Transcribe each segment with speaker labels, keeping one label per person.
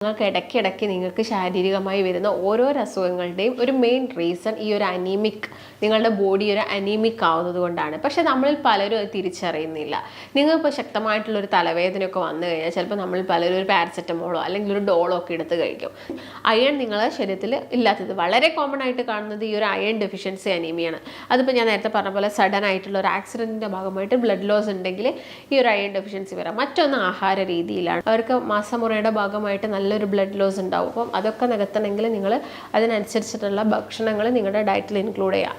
Speaker 1: നിങ്ങൾക്ക് ഇടയ്ക്കിടയ്ക്ക് നിങ്ങൾക്ക് ശാരീരികമായി വരുന്ന ഓരോ അസുഖങ്ങളുടെയും ഒരു മെയിൻ റീസൺ ഈ ഒരു അനീമിക് നിങ്ങളുടെ ബോഡി ഒരു അനീമിക് ആവുന്നത് കൊണ്ടാണ്. പക്ഷെ നമ്മളിൽ പലരും അത് തിരിച്ചറിയുന്നില്ല. നിങ്ങളിപ്പോൾ ശക്തമായിട്ടുള്ളൊരു തലവേദനയൊക്കെ വന്നു കഴിഞ്ഞാൽ ചിലപ്പോൾ നമ്മൾ പലരും ഒരു പാരസെറ്റമോളോ അല്ലെങ്കിൽ ഒരു ഡോളോ ഒക്കെ എടുത്ത് കഴിക്കും. അയൺ നിങ്ങളുടെ ശരീരത്തിൽ ഇല്ലാത്തത് വളരെ കോമൺ ആയിട്ട് കാണുന്നത് ഈ ഒരു അയൺ ഡെഫിഷ്യൻസി അനീമിയാണ്. അതിപ്പോൾ ഞാൻ നേരത്തെ പറഞ്ഞ പോലെ സഡൻ ആയിട്ടുള്ള ഒരു ആക്സിഡൻറ്റിൻ്റെ ഭാഗമായിട്ട് ബ്ലഡ് ലോസ് ഉണ്ടെങ്കിൽ ഈ ഒരു അയൺ ഡെഫിഷ്യൻസി വരാം. മറ്റൊന്ന് ആഹാര രീതിയിലാണ്. അവർക്ക് മാസമുറയുടെ ഭാഗമായിട്ട് നല്ലൊരു ബ്ലഡ് ലോസ് ഉണ്ടാവും. അപ്പം അതൊക്കെ നികത്തണമെങ്കിൽ നിങ്ങൾ അതിനനുസരിച്ചിട്ടുള്ള ഭക്ഷണങ്ങൾ നിങ്ങളുടെ ഡയറ്റിൽ ഇൻക്ലൂഡ് ചെയ്യുക.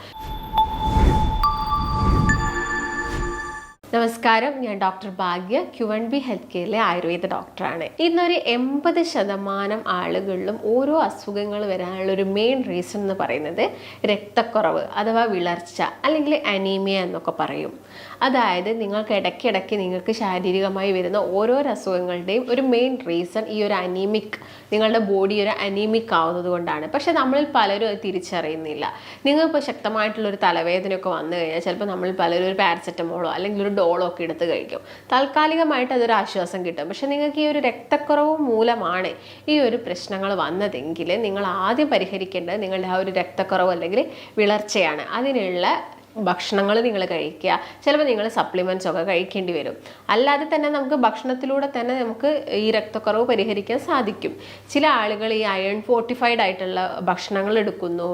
Speaker 1: നമസ്കാരം, ഞാൻ ഡോക്ടർ ഭാഗ്യ, Q&B ഹെൽത്ത് കെയറിലെ ആയുർവേദ ഡോക്ടറാണ്. ഇന്നൊരു 80% ആളുകളിലും ഓരോ അസുഖങ്ങൾ വരാനുള്ള ഒരു മെയിൻ റീസൺ എന്ന് പറയുന്നത് രക്തക്കുറവ് അഥവാ വിളർച്ച അല്ലെങ്കിൽ അനീമിയ എന്നൊക്കെ പറയും. അതായത് നിങ്ങൾക്ക് ഇടയ്ക്കിടയ്ക്ക് നിങ്ങൾക്ക് ശാരീരികമായി വരുന്ന ഓരോ അസുഖങ്ങളുടെയും ഒരു മെയിൻ റീസൺ ഈ ഒരു അനീമിക് നിങ്ങളുടെ ബോഡി ഒരു അനീമിക് ആവുന്നത് കൊണ്ടാണ്. പക്ഷെ നമ്മളിൽ പലരും അത് തിരിച്ചറിയുന്നില്ല. നിങ്ങളിപ്പോൾ ശക്തമായിട്ടുള്ളൊരു തലവേദനയൊക്കെ വന്നു കഴിഞ്ഞാൽ ചിലപ്പോൾ നമ്മൾ പലരും ഒരു പാരസെറ്റമോളോ അല്ലെങ്കിൽ ഒരു ഡോളോ ഒക്കെ എടുത്ത് കഴിക്കും. താൽക്കാലികമായിട്ട് അതൊരു ആശ്വാസം കിട്ടും. പക്ഷെ നിങ്ങൾക്ക് ഈ ഒരു രക്തക്കുറവ് മൂലമാണ് ഈ ഒരു പ്രശ്നങ്ങൾ വന്നതെങ്കിൽ നിങ്ങൾ ആദ്യം പരിഹരിക്കേണ്ടത് നിങ്ങളുടെ ആ ഒരു രക്തക്കുറവ് അല്ലെങ്കിൽ വിളർച്ചയാണ്. അതിനുള്ള ഭക്ഷണങ്ങൾ നിങ്ങൾ കഴിക്കുക. ചിലപ്പോൾ നിങ്ങൾ സപ്ലിമെൻറ്റ്സ് ഒക്കെ കഴിക്കേണ്ടി വരും. അല്ലാതെ തന്നെ നമുക്ക് ഭക്ഷണത്തിലൂടെ തന്നെ നമുക്ക് ഈ രക്തക്കുറവ് പരിഹരിക്കാൻ സാധിക്കും. ചില ആളുകൾ ഈ അയൺ ഫോർട്ടിഫൈഡ് ആയിട്ടുള്ള ഭക്ഷണങ്ങൾ എടുക്കുന്നു,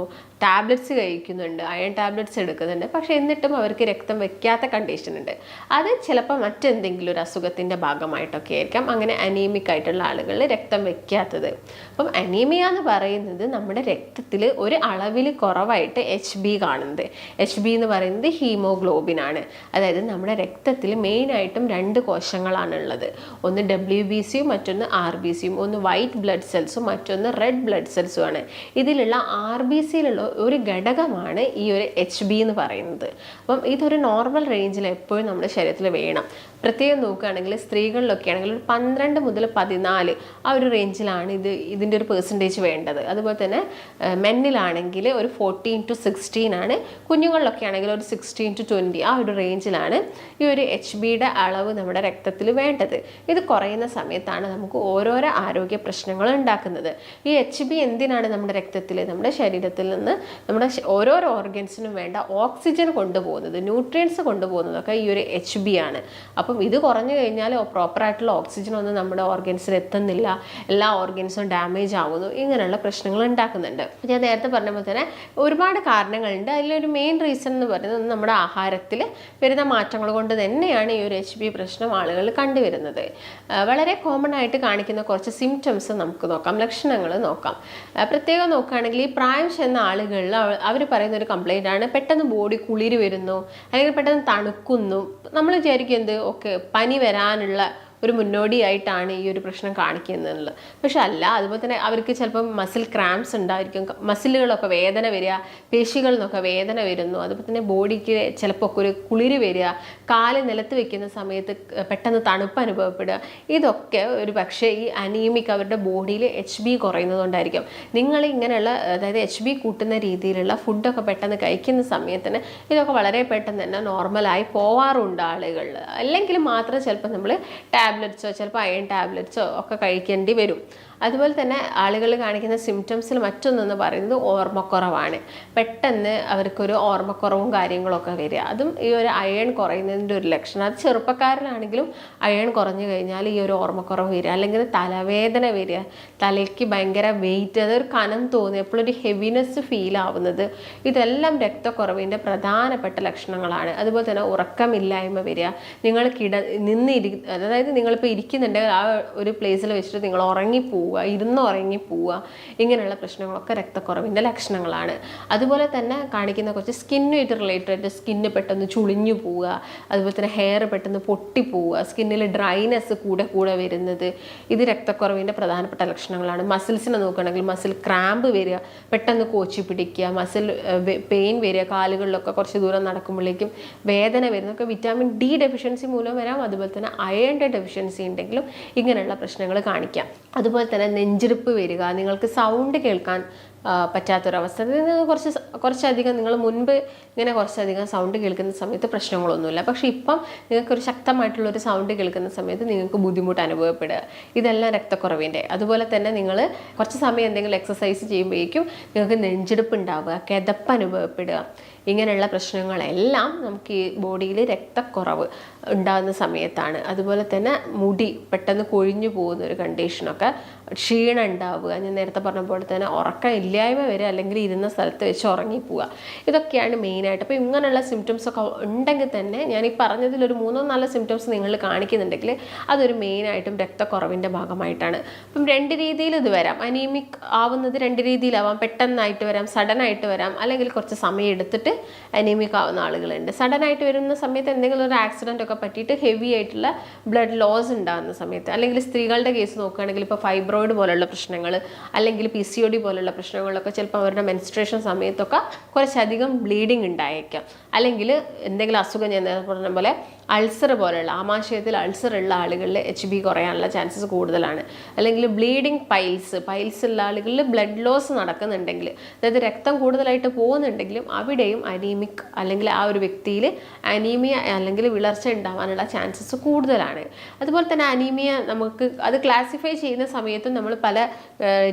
Speaker 1: ടാബ്ലറ്റ്സ് കഴിക്കുന്നുണ്ട്, അയൺ ടാബ്ലറ്റ്സ് എടുക്കുന്നുണ്ട്. പക്ഷേ എന്നിട്ടും അവർക്ക് രക്തം വെക്കാത്ത കണ്ടീഷൻ ഉണ്ട്. അത് ചിലപ്പോൾ മറ്റെന്തെങ്കിലും ഒരു അസുഖത്തിൻ്റെ ഭാഗമായിട്ടൊക്കെ ആയിരിക്കാം അങ്ങനെ അനീമിക് ആയിട്ടുള്ള ആളുകളിൽ രക്തം വെക്കാത്തത്. അപ്പം അനീമിയ എന്ന് പറയുന്നത് നമ്മുടെ രക്തത്തിൽ ഒരു അളവിൽ കുറവായിട്ട് HB കാണുന്നത്. HB എന്ന് പറയുന്നത് ഹീമോഗ്ലോബിൻ ആണ്. അതായത് നമ്മുടെ രക്തത്തിൽ മെയിനായിട്ടും 2 കോശങ്ങളാണുള്ളത്. ഒന്ന് WBCയും മറ്റൊന്ന് RBCയും. ഒന്ന് വൈറ്റ് ബ്ലഡ് സെൽസും മറ്റൊന്ന് റെഡ് ബ്ലഡ് സെൽസും ആണ്. ഇതിലുള്ള RBCയിലുള്ള ഒരു ഘടകമാണ് ഈ ഒരു HB എന്ന് പറയുന്നത്. അപ്പം ഇതൊരു നോർമൽ റേഞ്ചിൽ എപ്പോഴും നമ്മുടെ ശരീരത്തിൽ വേണം. പ്രത്യേകം നോക്കുകയാണെങ്കിൽ സ്ത്രീകളിലൊക്കെ ആണെങ്കിൽ ഒരു 12 മുതൽ 14 ആ ഒരു റേഞ്ചിലാണ് ഇതിൻ്റെ ഒരു പെർസെൻറ്റേജ് വേണ്ടത്. അതുപോലെ തന്നെ മെന്നിലാണെങ്കിൽ ഒരു 14 to 16 ആണ്. കുഞ്ഞുങ്ങളിലൊക്കെ ആണെങ്കിൽ ഒരു 16 to 20 ആ ഒരു റേഞ്ചിലാണ് ഈ ഒരു HBയുടെ അളവ് നമ്മുടെ രക്തത്തിൽ വേണ്ടത്. ഇത് കുറയുന്ന സമയത്താണ് നമുക്ക് ഓരോരോ ആരോഗ്യ പ്രശ്നങ്ങൾ ഉണ്ടാക്കുന്നത്. ഈ HB എന്തിനാണ് നമ്മുടെ രക്തത്തിൽ നമ്മുടെ ശരീരത്തിൽ നിന്ന് നമ്മുടെ ഓരോരോ ഓർഗൻസിനും വേണ്ട ഓക്സിജൻ കൊണ്ടുപോകുന്നത്, ന്യൂട്രിയൻസ് കൊണ്ടുപോകുന്നതൊക്കെ ഈ ഒരു HB ആണ്. അപ്പം ഇത് കുറഞ്ഞു കഴിഞ്ഞാൽ പ്രോപ്പറായിട്ടുള്ള ഓക്സിജൻ ഒന്നും നമ്മുടെ ഓർഗൻസിൽ എത്തുന്നില്ല, എല്ലാ ഓർഗൻസും ഡാമേജ് ആവുന്നു, ഇങ്ങനെയുള്ള പ്രശ്നങ്ങൾ ഉണ്ടാക്കുന്നുണ്ട്. ഞാൻ നേരത്തെ പറഞ്ഞ പോലെ തന്നെ ഒരുപാട് കാരണങ്ങളുണ്ട്. അതിലൊരു മെയിൻ റീസൺ എന്ന് പറയുന്നത് നമ്മുടെ ആഹാരത്തിൽ വരുന്ന മാറ്റങ്ങൾ കൊണ്ട് തന്നെയാണ് ഈ ഒരു HB പ്രശ്നം ആളുകൾ കണ്ടുവരുന്നത്. വളരെ കോമൺ ആയിട്ട് കാണിക്കുന്ന കുറച്ച് സിംറ്റംസ് നമുക്ക് നോക്കാം, ലക്ഷണങ്ങൾ നോക്കാം. പ്രത്യേകം നോക്കുകയാണെങ്കിൽ ഈ പ്രായം ചെന്ന ആളുകളിൽ അവർ പറയുന്ന ഒരു കംപ്ലൈൻ്റ് ആണ് പെട്ടെന്ന് ബോഡി കുളിര് വരുന്നു അല്ലെങ്കിൽ പെട്ടെന്ന് തണുക്കുന്നു. നമ്മൾ വിചാരിക്കും എന്ത് പനി വരാനുള്ള ഒരു മുന്നോടിയായിട്ടാണ് ഈ ഒരു പ്രശ്നം കാണിക്കുന്നത്. പക്ഷെ അല്ല. അതുപോലെ തന്നെ അവർക്ക് ചിലപ്പം മസിൽ ക്രാംസ് ഉണ്ടായിരിക്കും, മസിലുകളൊക്കെ വേദന വരിക, പേശികളിൽ നിന്നൊക്കെ വേദന വരുന്നു. അതുപോലെ തന്നെ ബോഡിക്ക് ചിലപ്പോൾ ഒക്കെ ഒരു കുളിര് വരിക, കാല് നിലത്ത് വെക്കുന്ന സമയത്ത് പെട്ടെന്ന് തണുപ്പ് അനുഭവപ്പെടുക. ഇതൊക്കെ ഒരു പക്ഷേ ഈ അനീമിക് അവരുടെ ബോഡിയിൽ HB കുറയുന്നതുകൊണ്ടായിരിക്കും. നിങ്ങൾ ഇങ്ങനെയുള്ള അതായത് HB കൂട്ടുന്ന രീതിയിലുള്ള ഫുഡൊക്കെ പെട്ടെന്ന് കഴിക്കുന്ന സമയത്തിന് ഇതൊക്കെ വളരെ പെട്ടെന്ന് തന്നെ നോർമലായി പോവാറുണ്ട് ആളുകളിൽ. അല്ലെങ്കിൽ മാത്രം ചിലപ്പോൾ നമ്മൾ ടാബ്ലറ്റ്സോ ചിലപ്പോൾ അയൺ ടാബ്ലറ്റ്സോ ഒക്കെ കഴിക്കേണ്ടി വരും. അതുപോലെ തന്നെ ആളുകൾ കാണിക്കുന്ന സിംറ്റംസിൽ മറ്റൊന്നെന്ന് പറയുന്നത് ഓർമ്മക്കുറവാണ്. പെട്ടെന്ന് അവർക്കൊരു ഓർമ്മക്കുറവും കാര്യങ്ങളൊക്കെ വരിക, അതും ഈ ഒരു അയൺ കുറയുന്നതിൻ്റെ ഒരു ലക്ഷണം. അത് ചെറുപ്പക്കാരനാണെങ്കിലും അയൺ കുറഞ്ഞു കഴിഞ്ഞാൽ ഈ ഒരു ഓർമ്മക്കുറവ് വരിക, അല്ലെങ്കിൽ തലവേദന വരിക, തലയ്ക്ക് ഭയങ്കര വെയിറ്റ്, അതൊരു കനം തോന്നുക, എപ്പോഴൊരു ഹെവിനെസ് ഫീൽ ആവുന്നത്, ഇതെല്ലാം രക്തക്കുറവിൻ്റെ പ്രധാനപ്പെട്ട ലക്ഷണങ്ങളാണ്. അതുപോലെ തന്നെ ഉറക്കമില്ലായ്മ വരിക, നിങ്ങൾ അതായത് നിങ്ങളിപ്പോൾ ഇരിക്കുന്നുണ്ടെങ്കിൽ ആ ഒരു പ്ലേസിൽ വെച്ചിട്ട് നിങ്ങൾ ഉറങ്ങിപ്പോവുക, ഉറങ്ങിപ്പോവുക, ഇങ്ങനെയുള്ള പ്രശ്നങ്ങളൊക്കെ രക്തക്കുറവിൻ്റെ ലക്ഷണങ്ങളാണ്. അതുപോലെ തന്നെ കാണിക്കുന്ന കുറച്ച് സ്കിന്നുമായിട്ട് റിലേറ്റഡ്, സ്കിന്ന് പെട്ടെന്ന് ചുളിഞ്ഞു പോവുക, അതുപോലെ തന്നെ ഹെയർ പെട്ടെന്ന് പൊട്ടിപ്പോവുക, സ്കിന്നിൽ ഡ്രൈനെസ് കൂടെ വരുന്നത്, ഇത് രക്തക്കുറവിൻ്റെ പ്രധാനപ്പെട്ട ലക്ഷണങ്ങളാണ്. മസിൽസിനെ നോക്കുകയാണെങ്കിൽ മസിൽ ക്രാമ്പ് വരിക, പെട്ടെന്ന് കോച്ചി പിടിക്കുക, മസിൽ പെയിൻ വരിക, കാലുകളിലൊക്കെ കുറച്ച് ദൂരം നടക്കുമ്പോഴേക്കും വേദന വരുന്നതൊക്കെ വിറ്റാമിൻ D ഡെഫിഷ്യൻസി മൂലം വരാം. അതുപോലെ തന്നെ അയണിൻ്റെ ഡെഫിഷ്യൻസി ഉണ്ടെങ്കിലും ഇങ്ങനെയുള്ള പ്രശ്നങ്ങൾ കാണിക്കാം. അതുപോലെ തന്നെ നെഞ്ചിടിപ്പ് വരിക, നിങ്ങൾക്ക് സൗണ്ട് കേൾക്കാൻ പറ്റാത്തൊരവസ്ഥ. കുറച്ചധികം നിങ്ങൾ മുൻപ് ഇങ്ങനെ കുറച്ചധികം സൗണ്ട് കേൾക്കുന്ന സമയത്ത് പ്രശ്നങ്ങളൊന്നുമില്ല. പക്ഷേ ഇപ്പം നിങ്ങൾക്കൊരു ശക്തമായിട്ടുള്ളൊരു സൗണ്ട് കേൾക്കുന്ന സമയത്ത് നിങ്ങൾക്ക് ബുദ്ധിമുട്ട് അനുഭവപ്പെടുക. ഇതെല്ലാം രക്തക്കുറവിൻ്റെ. അതുപോലെ തന്നെ നിങ്ങൾ കുറച്ച് സമയം എന്തെങ്കിലും എക്സസൈസ് ചെയ്യുമ്പോഴേക്കും നിങ്ങൾക്ക് നെഞ്ചെടുപ്പ് ഉണ്ടാവുക, കിതപ്പ് അനുഭവപ്പെടുക. ഇങ്ങനെയുള്ള പ്രശ്നങ്ങളെല്ലാം നമുക്ക് ഈ ബോഡിയിൽ രക്തക്കുറവ് ഉണ്ടാകുന്ന സമയത്താണ്. അതുപോലെ തന്നെ മുടി പെട്ടെന്ന് കൊഴിഞ്ഞു പോകുന്ന ഒരു കണ്ടീഷനൊക്കെ, ക്ഷീണം ഉണ്ടാവുക, ഞാൻ നേരത്തെ പറഞ്ഞ പോലെ തന്നെ ഉറക്കം ഇല്ലായ്മ വരെ, അല്ലെങ്കിൽ ഇരുന്ന സ്ഥലത്ത് വെച്ച് ഉറങ്ങിപ്പോവുക. ഇതൊക്കെയാണ് മെയിനായിട്ട്. അപ്പോൾ ഇങ്ങനെയുള്ള സിംറ്റംസ് ഒക്കെ ഉണ്ടെങ്കിൽ തന്നെ ഞാൻ ഈ പറഞ്ഞതിലൊരു 3-4 സിംറ്റംസ് നിങ്ങൾ കാണിക്കുന്നുണ്ടെങ്കിൽ അതൊരു മെയിനായിട്ടും രക്തക്കുറവിൻ്റെ ഭാഗമായിട്ടാണ്. അപ്പം 2 രീതിയിൽ ഇത് വരാം. അനീമിക് ആവുന്നത് 2 രീതിയിലാവാം. പെട്ടെന്നായിട്ട് വരാം, സഡനായിട്ട് വരാം, അല്ലെങ്കിൽ കുറച്ച് സമയം എടുത്തിട്ട് അനീമിക് ആവുന്ന ആളുകളുണ്ട്. സഡനായിട്ട് വരുന്ന സമയത്ത് എന്തെങ്കിലും ഒരു ആക്സിഡൻ്റ് ഒക്കെ പറ്റിയിട്ട് ഹെവി ആയിട്ടുള്ള ബ്ലഡ് ലോസ് ഉണ്ടാകുന്ന സമയത്ത്, അല്ലെങ്കിൽ സ്ത്രീകളുടെ കേസ് നോക്കുകയാണെങ്കിൽ ഇപ്പോൾ ഫൈബ്രോയിഡ് പോലുള്ള പ്രശ്നങ്ങൾ, അല്ലെങ്കിൽ PCOD പോലുള്ള പ്രശ്നങ്ങളൊക്കെ ചിലപ്പോൾ അവരുടെ മെൻസ്ട്രേഷൻ സമയത്തൊക്കെ കുറച്ചധികം ബ്ലീഡിങ് ഉണ്ടായേക്കാം. അല്ലെങ്കിൽ എന്തെങ്കിലും അസുഖം, ഞാൻ പറഞ്ഞ പോലെ അൾസർ പോലുള്ള ആമാശയത്തിൽ അൾസർ ഉള്ള ആളുകളിൽ HB കുറയാനുള്ള ചാൻസസ് കൂടുതലാണ്. അല്ലെങ്കിൽ ബ്ലീഡിങ് പൈൽസ് ഉള്ള ആളുകളിൽ ബ്ലഡ് ലോസ് നടക്കുന്നുണ്ടെങ്കിൽ, അതായത് രക്തം കൂടുതലായിട്ട് പോകുന്നുണ്ടെങ്കിലും അവിടെയും അനീമിക്, അല്ലെങ്കിൽ ആ ഒരു വ്യക്തിയിൽ അനീമിയ അല്ലെങ്കിൽ വിളർച്ച ഉണ്ടാവാനുള്ള ചാൻസസ് കൂടുതലാണ്. അതുപോലെ തന്നെ അനീമിയ നമുക്ക് അത് ക്ലാസിഫൈ ചെയ്യുന്ന സമയത്തും നമ്മൾ പല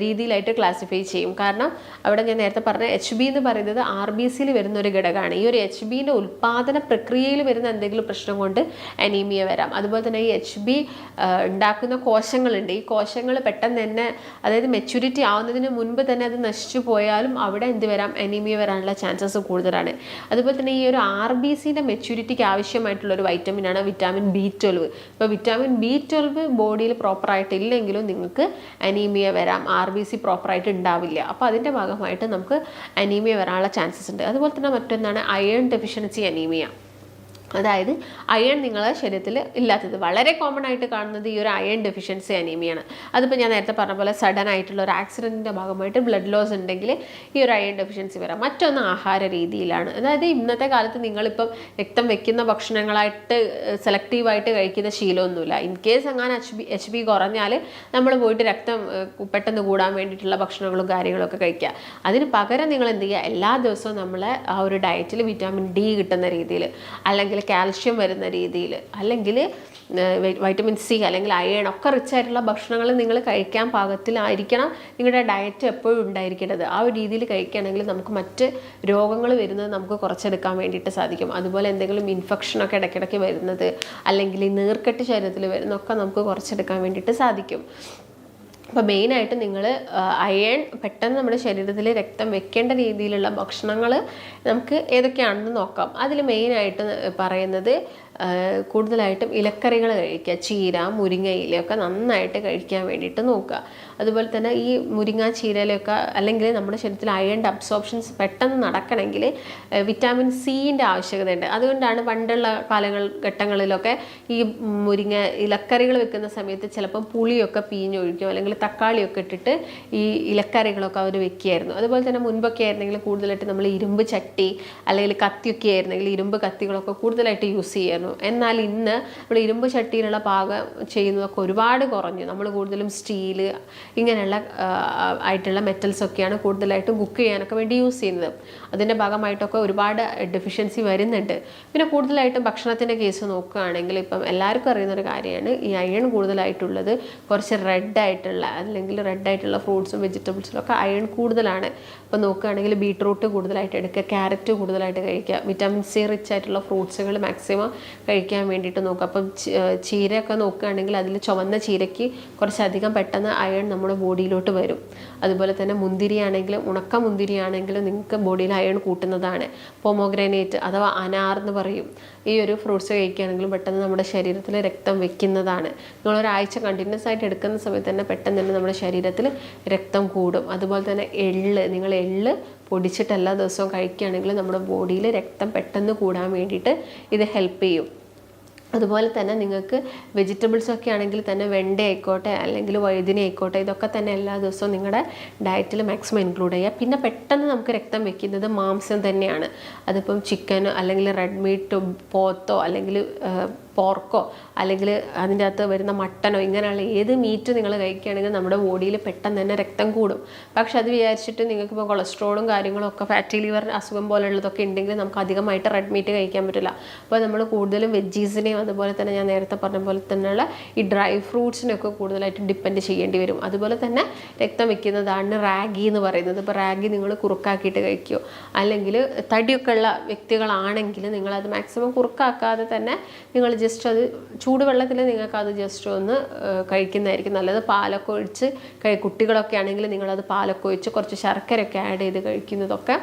Speaker 1: രീതിയിലായിട്ട് ക്ലാസിഫൈ ചെയ്യും. കാരണം അവിടെ ഞാൻ നേരത്തെ പറഞ്ഞ HB എന്ന് പറയുന്നത് RBCയിൽ വരുന്ന ഒരു ഘടകമാണ്. ഈ ഒരു HBൻ്റെ ഉൽപ്പാദന പ്രക്രിയയിൽ വരുന്ന എന്തെങ്കിലും പ്രശ്നം കൊണ്ട് അനീമിയ വരാം. അതുപോലെ തന്നെ ഈ HB ഉണ്ടാക്കുന്ന കോശങ്ങളുണ്ട്. ഈ കോശങ്ങൾ പെട്ടെന്ന് തന്നെ, അതായത് മെച്യൂരിറ്റി ആവുന്നതിന് മുൻപ് തന്നെ അത് നശിച്ചു പോയാലും അവിടെ എന്ത് വരാം, അനീമിയ വരാനുള്ള ചാൻസസ് കൂടുതലാണ്. അതുപോലെ തന്നെ ഈ ഒരു RBCൻ്റെ മെച്യൂരിറ്റിക്ക് ആവശ്യമായിട്ടുള്ള ഒരു വൈറ്റമിനാണ് വിറ്റാമിൻ B12. ഇപ്പോൾ വിറ്റാമിൻ B12 ബോഡിയിൽ പ്രോപ്പറായിട്ട് ഇല്ലെങ്കിലും നിങ്ങൾക്ക് അനീമിയ വരാം. RBC പ്രോപ്പറായിട്ട് ഉണ്ടാവില്ല. അപ്പോൾ അതിൻ്റെ ഭാഗമായിട്ട് നമുക്ക് അനീമിയ വരാനുള്ള ചാൻസസ് ഉണ്ട്. അതുപോലെ തന്നെ മറ്റൊന്നാണ് അയൺ ഡെഫിഷ്യൻസി അനീമിയ. അതായത് അയൺ നിങ്ങളുടെ ശരീരത്തിൽ ഇല്ലാത്തത്. വളരെ കോമൺ ആയിട്ട് കാണുന്നത് ഈ ഒരു അയൺ ഡെഫിഷ്യൻസി അനീമിയാണ്. അതിപ്പോൾ ഞാൻ നേരത്തെ പറഞ്ഞ പോലെ സഡൻ ആയിട്ടുള്ള ഒരു ആക്സിഡൻറ്റിൻ്റെ ഭാഗമായിട്ട് ബ്ലഡ് ലോസ് ഉണ്ടെങ്കിൽ ഈ ഒരു അയൺ ഡെഫിഷ്യൻസി വരാം. മറ്റൊന്ന് ആഹാര രീതിയിലാണ്. അതായത് ഇന്നത്തെ കാലത്ത് നിങ്ങളിപ്പം രക്തം വെക്കുന്ന ഭക്ഷണങ്ങളായിട്ട് സെലക്റ്റീവായിട്ട് കഴിക്കുന്ന ശീലമൊന്നുമില്ല. ഇൻ കേസ് അങ്ങനെ HB കുറഞ്ഞാൽ നമ്മൾ പോയിട്ട് രക്തം പെട്ടെന്ന് കൂടാൻ വേണ്ടിയിട്ടുള്ള ഭക്ഷണങ്ങളും കാര്യങ്ങളൊക്കെ കഴിക്കുക. അതിന് പകരം നിങ്ങൾ എന്ത് ചെയ്യുക, എല്ലാ ദിവസവും നമ്മളെ ആ ഒരു ഡയറ്റിൽ വിറ്റാമിൻ D കിട്ടുന്ന രീതിയിൽ, അല്ലെങ്കിൽ കാൽഷ്യം വരുന്ന രീതിയിൽ, അല്ലെങ്കിൽ വൈറ്റമിൻ C അല്ലെങ്കിൽ അയൺ ഒക്കെ റിച്ച് ആയിട്ടുള്ള ഭക്ഷണങ്ങൾ നിങ്ങൾ കഴിക്കാൻ പാകത്തിലായിരിക്കണം നിങ്ങളുടെ ഡയറ്റ് എപ്പോഴും ഉണ്ടായിരിക്കേണ്ടത്. ആ ഒരു രീതിയിൽ കഴിക്കുകയാണെങ്കിൽ നമുക്ക് മറ്റ് രോഗങ്ങൾ വരുന്നത് നമുക്ക് കുറച്ചെടുക്കാൻ വേണ്ടിയിട്ട് സാധിക്കും. അതുപോലെ എന്തെങ്കിലും ഇൻഫെക്ഷനൊക്കെ ഇടയ്ക്കിടയ്ക്ക് വരുന്നത്, അല്ലെങ്കിൽ നീർക്കെട്ട് ശരീരത്തിൽ വരുന്നതൊക്കെ നമുക്ക് കുറച്ചെടുക്കാൻ വേണ്ടിയിട്ട് സാധിക്കും. അപ്പോൾ മെയിനായിട്ട് നിങ്ങൾ അയൺ പെട്ടെന്ന് നമ്മുടെ ശരീരത്തിൽ രക്തം വെക്കേണ്ട രീതിയിലുള്ള ഭക്ഷണങ്ങൾ നമുക്ക് ഏതൊക്കെയാണെന്ന് നോക്കാം. അതിൽ മെയിനായിട്ട് പറയുന്നത് കൂടുതലായിട്ടും ഇലക്കറികൾ കഴിക്കുക. ചീര, മുരിങ്ങയിലയൊക്കെ നന്നായിട്ട് കഴിക്കാൻ വേണ്ടിയിട്ട് നോക്കുക. അതുപോലെ തന്നെ ഈ മുരിങ്ങ, ചീരയിലൊക്കെ അല്ലെങ്കിൽ നമ്മുടെ ശരീരത്തിൽ അയണിൻ്റെ അബ്സോർപ്ഷൻസ് പെട്ടെന്ന് നടക്കണമെങ്കിൽ വിറ്റാമിൻ Cൻ്റെ ആവശ്യകതയുണ്ട്. അതുകൊണ്ടാണ് പണ്ടുള്ള ഘട്ടങ്ങളിലൊക്കെ ഈ മുരിങ്ങ ഇലക്കറികൾ വെക്കുന്ന സമയത്ത് ചിലപ്പം പുളിയൊക്കെ പിഴിഞ്ഞൊഴിക്കും, അല്ലെങ്കിൽ തക്കാളിയൊക്കെ ഇട്ടിട്ട് ഈ ഇലക്കറികളൊക്കെ അവർ വെക്കുകയായിരുന്നു. അതുപോലെ തന്നെ മുൻപൊക്കെ ആയിരുന്നെങ്കിൽ കൂടുതലായിട്ട് നമ്മൾ ഇരുമ്പ് ചട്ടി അല്ലെങ്കിൽ കത്തിയൊക്കെ ആയിരുന്നെങ്കിൽ ഇരുമ്പ് കത്തികളൊക്കെ കൂടുതലായിട്ട് യൂസ് ചെയ്യുമായിരുന്നു. എന്നാൽ ഇന്ന് നമ്മൾ ഇരുമ്പ് ചട്ടിയിലുള്ള പാകം ചെയ്യുന്നതൊക്കെ ഒരുപാട് കുറഞ്ഞു. നമ്മൾ കൂടുതലും സ്റ്റീല് ഇങ്ങനെയുള്ള ആയിട്ടുള്ള മെറ്റൽസൊക്കെയാണ് കൂടുതലായിട്ടും കുക്ക് ചെയ്യാനൊക്കെ വേണ്ടി യൂസ് ചെയ്യുന്നത്. അതിൻ്റെ ഭാഗമായിട്ടൊക്കെ ഒരുപാട് ഡെഫിഷ്യൻസി വരുന്നുണ്ട്. പിന്നെ കൂടുതലായിട്ടും ഭക്ഷണത്തിൻ്റെ കേസ് നോക്കുകയാണെങ്കിൽ ഇപ്പം എല്ലാവർക്കും അറിയുന്നൊരു കാര്യമാണ് ഈ അയൺ കൂടുതലായിട്ടുള്ളത് കുറച്ച് റെഡായിട്ടുള്ള ഫ്രൂട്ട്സും വെജിറ്റബിൾസിലും ഒക്കെ അയൺ കൂടുതലാണ്. അപ്പോൾ നോക്കുകയാണെങ്കിൽ ബീട്രൂട്ട് കൂടുതലായിട്ട് എടുക്കുക, ക്യാരറ്റ് കൂടുതലായിട്ട് കഴിക്കുക, വിറ്റാമിൻ C റിച്ച് ആയിട്ടുള്ള ഫ്രൂട്ട്സുകൾ മാക്സിമം കഴിക്കാൻ വേണ്ടിയിട്ട് നോക്കുക. അപ്പം ചീരയൊക്കെ നോക്കുകയാണെങ്കിൽ അതിൽ ചുവന്ന ചീരയ്ക്ക് കുറച്ചധികം പെട്ടെന്ന് അയൺ നമ്മുടെ ബോഡിയിലോട്ട് വരും. അതുപോലെ തന്നെ മുന്തിരിയാണെങ്കിലും ഉണക്ക മുന്തിരിയാണെങ്കിലും നിങ്ങൾക്ക് ബോഡിയിൽ അയൺ കൂട്ടുന്നതാണ്. പൊമോഗ്രാനേറ്റ് അഥവാ അനാർ എന്ന് പറയും, ഈ ഒരു ഫ്രൂട്ട്സ് കഴിക്കുകയാണെങ്കിലും പെട്ടെന്ന് നമ്മുടെ ശരീരത്തിൽ രക്തം വെക്കുന്നതാണ്. നിങ്ങളൊരാഴ്ച കണ്ടിന്യൂസ് ആയിട്ട് എടുക്കുന്ന സമയത്ത് തന്നെ പെട്ടെന്ന് തന്നെ നമ്മുടെ ശരീരത്തിൽ രക്തം കൂടും. അതുപോലെ തന്നെ നിങ്ങൾ എള്ള് പൊടിച്ചിട്ട് എല്ലാ ദിവസവും കഴിക്കുകയാണെങ്കിൽ നമ്മുടെ ബോഡിയിൽ രക്തം പെട്ടെന്ന് കൂടാൻ വേണ്ടിയിട്ട് ഇത് ഹെൽപ്പ് ചെയ്യും. അതുപോലെ തന്നെ നിങ്ങൾക്ക് വെജിറ്റബിൾസൊക്കെ ആണെങ്കിൽ തന്നെ വെണ്ട ആയിക്കോട്ടെ അല്ലെങ്കിൽ വഴുതിന ആയിക്കോട്ടെ, ഇതൊക്കെ തന്നെ എല്ലാ ദിവസവും നിങ്ങളുടെ ഡയറ്റിൽ മാക്സിമം ഇൻക്ലൂഡ് ചെയ്യുക. പിന്നെ പെട്ടെന്ന് നമുക്ക് രക്തം വെക്കുന്നത് മാംസം തന്നെയാണ്. അതിപ്പം ചിക്കനോ അല്ലെങ്കിൽ റെഡ് മീറ്റോ പോത്തോ അല്ലെങ്കിൽ പോർക്കോ അല്ലെങ്കിൽ അതിൻ്റെ അകത്ത് വരുന്ന മട്ടനോ ഇങ്ങനെയുള്ള ഏത് മീറ്റ് നിങ്ങൾ കഴിക്കുകയാണെങ്കിൽ നമ്മുടെ ബോഡിയിൽ പെട്ടെന്ന് തന്നെ രക്തം കൂടും. പക്ഷെ അത് വിചാരിച്ചിട്ട് നിങ്ങൾക്കിപ്പോൾ കൊളസ്ട്രോളും കാര്യങ്ങളും ഒക്കെ ഫാറ്റി ലിവർ അസുഖം പോലുള്ളതൊക്കെ ഉണ്ടെങ്കിൽ നമുക്ക് അധികമായിട്ട് റെഡ് മീറ്റ് കഴിക്കാൻ പറ്റില്ല. അപ്പോൾ നമ്മൾ കൂടുതലും വെജീസിനെയും അതുപോലെ തന്നെ ഞാൻ നേരത്തെ പറഞ്ഞ പോലെ തന്നെയുള്ള ഈ ഡ്രൈ ഫ്രൂട്ട്സിനെയൊക്കെ കൂടുതലായിട്ട് ഡിപ്പെൻഡ് ചെയ്യേണ്ടി വരും. അതുപോലെ തന്നെ രക്തം വെക്കുന്നതാണ് റാഗി എന്ന് പറയുന്നത്. ഇപ്പോൾ റാഗി നിങ്ങൾ കുറുക്കാക്കിയിട്ട് കഴിക്കുമോ, അല്ലെങ്കിൽ തടിയൊക്കെ ഉള്ള വ്യക്തികളാണെങ്കിൽ നിങ്ങളത് മാക്സിമം കുറുക്കാക്കാതെ തന്നെ നിങ്ങൾ ജസ്റ്റ് അത് ചൂടുവെള്ളത്തിൽ നിങ്ങൾക്ക് അത് ജസ്റ്റ് ഒന്ന് കഴിക്കുന്നതായിരിക്കും നല്ലത്. പാലൊക്കെ ഒഴിച്ച് കുട്ടികളൊക്കെ ആണെങ്കിൽ നിങ്ങളത് പാലൊക്കെ ഒഴിച്ച് കുറച്ച് ശർക്കരയൊക്കെ ആഡ് ചെയ്ത് കഴിക്കുന്നതൊക്കെ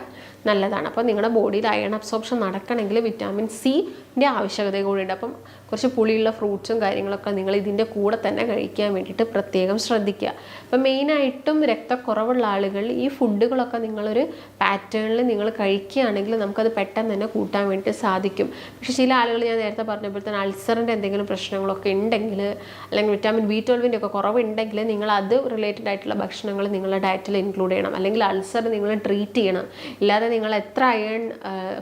Speaker 1: നല്ലതാണ്. അപ്പോൾ നിങ്ങളുടെ ബോഡിയിൽ അയൺ അബ്സോർപ്ഷൻ നടക്കണമെങ്കിൽ വിറ്റാമിൻ സിൻ്റെ ആവശ്യകത കൂടിയുണ്ട്. അപ്പം കുറച്ച് പുളിയുള്ള ഫ്രൂട്ട്സും കാര്യങ്ങളൊക്കെ നിങ്ങൾ ഇതിൻ്റെ കൂടെ തന്നെ കഴിക്കാൻ വേണ്ടിയിട്ട് പ്രത്യേകം ശ്രദ്ധിക്കുക. അപ്പം മെയിനായിട്ടും രക്തക്കുറവുള്ള ആളുകൾ ഈ ഫുഡുകളൊക്കെ നിങ്ങളൊരു പാറ്റേണിൽ നിങ്ങൾ കഴിക്കുകയാണെങ്കിൽ നമുക്കത് പെട്ടെന്ന് തന്നെ കൂട്ടാൻ വേണ്ടി സാധിക്കും. പക്ഷേ ചില ആളുകൾ ഞാൻ നേരത്തെ പറഞ്ഞപ്പോൾ തന്നെ അൾസറിൻ്റെ എന്തെങ്കിലും പ്രശ്നങ്ങളൊക്കെ ഉണ്ടെങ്കിൽ അല്ലെങ്കിൽ വിറ്റാമിൻ B12 ഒക്കെ കുറവുണ്ടെങ്കിൽ നിങ്ങൾ അത് റിലേറ്റഡ് ആയിട്ടുള്ള ഭക്ഷണങ്ങൾ നിങ്ങളുടെ ഡയറ്റിൽ ഇൻക്ലൂഡ് ചെയ്യണം. അല്ലെങ്കിൽ അൾസർ നിങ്ങൾ ട്രീറ്റ് ചെയ്യണം. ഇല്ലാതെ നിങ്ങൾ എത്ര അയൺ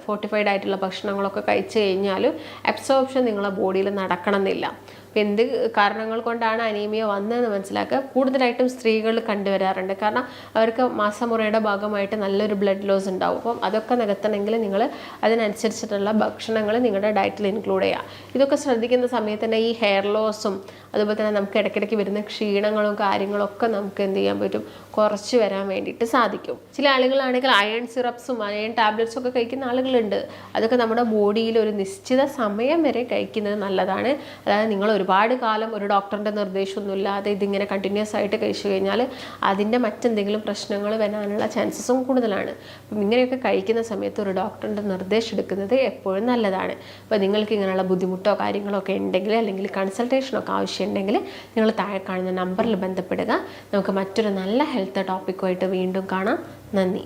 Speaker 1: ഫോർട്ടിഫൈഡ് ആയിട്ടുള്ള ഭക്ഷണങ്ങളൊക്കെ കഴിച്ചു കഴിഞ്ഞാലും അബ്സോർപ്ഷൻ നിങ്ങളുടെ ബോഡിയിൽ നടക്കണമെന്നില്ല. അപ്പോൾ എന്ത് കാരണങ്ങൾ കൊണ്ടാണ് അനീമിയ വന്നതെന്ന് മനസ്സിലാക്കുക. കൂടുതലായിട്ടും സ്ത്രീകൾ കണ്ടുവരാറുണ്ട്. കാരണം അവർക്ക് മാസമുറയുടെ ഭാഗമായിട്ട് നല്ലൊരു ബ്ലഡ് ലോസ് ഉണ്ടാവും. അപ്പം അതൊക്കെ നികത്തണമെങ്കിൽ നിങ്ങൾ അതിനനുസരിച്ചിട്ടുള്ള ഭക്ഷണങ്ങൾ നിങ്ങളുടെ ഡയറ്റിൽ ഇൻക്ലൂഡ് ചെയ്യുക. ഇതൊക്കെ ശ്രദ്ധിക്കുന്ന സമയത്ത് തന്നെ ഈ ഹെയർ ലോസും അതുപോലെ തന്നെ നമുക്ക് ഇടയ്ക്കിടയ്ക്ക് വരുന്ന ക്ഷീണങ്ങളും കാര്യങ്ങളൊക്കെ നമുക്ക് എന്ത് ചെയ്യാൻ പറ്റും, കുറച്ച് വരാൻ വേണ്ടിയിട്ട് സാധിക്കും. ചില ആളുകളാണെങ്കിൽ അയൺ സിറപ്സും അയൺ ടാബ്ലറ്റ്സും ഒക്കെ കഴിക്കുന്ന ആളുകളുണ്ട്. അതൊക്കെ നമ്മുടെ ബോഡിയിൽ ഒരു നിശ്ചിത സമയം വരെ കഴിക്കുന്നത് നല്ലതാണ്. അതായത് നിങ്ങൾ ഒരുപാട് കാലം ഒരു ഡോക്ടറിൻ്റെ നിർദ്ദേശമൊന്നുമില്ലാതെ ഇതിങ്ങനെ കണ്ടിന്യൂസ് ആയിട്ട് കഴിച്ചു കഴിഞ്ഞാൽ അതിൻ്റെ മറ്റെന്തെങ്കിലും പ്രശ്നങ്ങൾ വരാനുള്ള ചാൻസസും കൂടുതലാണ്. അപ്പം ഇങ്ങനെയൊക്കെ കഴിക്കുന്ന സമയത്ത് ഒരു ഡോക്ടറിൻ്റെ നിർദ്ദേശം എടുക്കുന്നത് എപ്പോഴും നല്ലതാണ്. അപ്പോൾ നിങ്ങൾക്ക് ഇങ്ങനെയുള്ള ബുദ്ധിമുട്ടോ കാര്യങ്ങളോ ഒക്കെ ഉണ്ടെങ്കിൽ അല്ലെങ്കിൽ കൺസൾട്ടേഷനൊക്കെ ആവശ്യമുണ്ടെങ്കിൽ നിങ്ങൾ താഴെ കാണുന്ന നമ്പറിൽ ബന്ധപ്പെടുക. നമുക്ക് മറ്റൊരു നല്ല ഹെൽത്ത് ടോപ്പിക്കുമായിട്ട് വീണ്ടും കാണാം. നന്ദി.